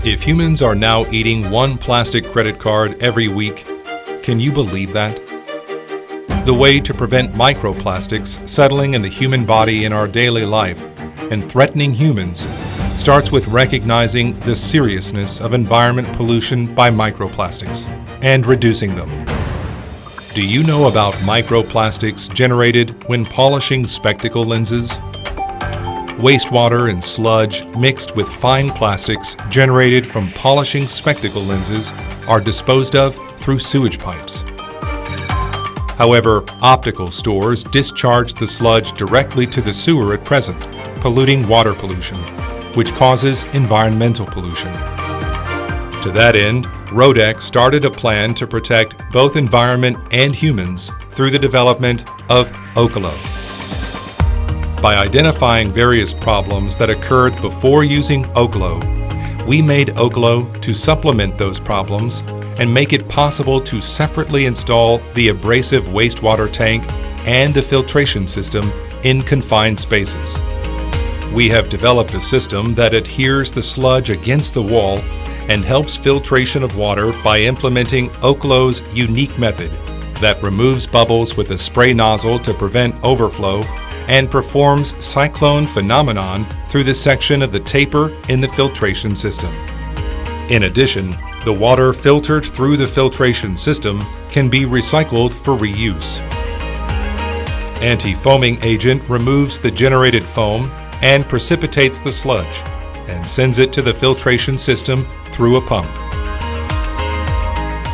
If humans are now eating one plastic credit card every week, can you believe that? The way to prevent microplastics settling in the human body in our daily life and threatening humans starts with recognizing the seriousness of environment pollution by microplastics and reducing them. Do you know about microplastics generated when polishing spectacle lenses? Wastewater and sludge mixed with fine plastics generated from polishing spectacle lenses are disposed of through sewage pipes. However, optical stores discharge the sludge directly to the sewer at present, polluting water pollution, which causes environmental pollution. To that end, RODEK started a plan to protect both environment and humans through the development of Okolo. By identifying various problems that occurred before using Okolo, we made Okolo to supplement those problems and make it possible to separately install the abrasive wastewater tank and the filtration system in confined spaces. We have developed a system that adheres the sludge against the wall and helps filtration of water by implementing Okolo's unique method that removes bubbles with a spray nozzle to prevent overflow and performs cyclone phenomenon through the section of the taper in the filtration system. In addition, the water filtered through the filtration system can be recycled for reuse. Antifoaming agent removes the generated foam and precipitates the sludge and sends it to the filtration system through a pump.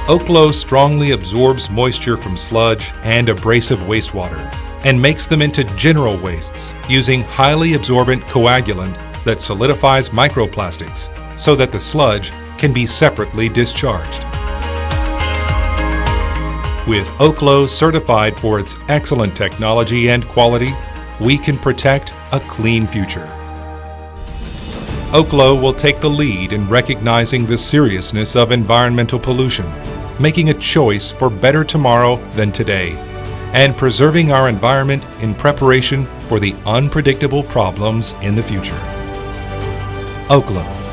Okolo strongly absorbs moisture from sludge and abrasive wastewater and makes them into general wastes using highly absorbent coagulant that solidifies microplastics so that the sludge can be separately discharged. With Okolo certified for its excellent technology and quality, we can protect a clean future. Okolo will take the lead in recognizing the seriousness of environmental pollution, making a choice for better tomorrow than today, and preserving our environment in preparation for the unpredictable problems in the future. Okolo.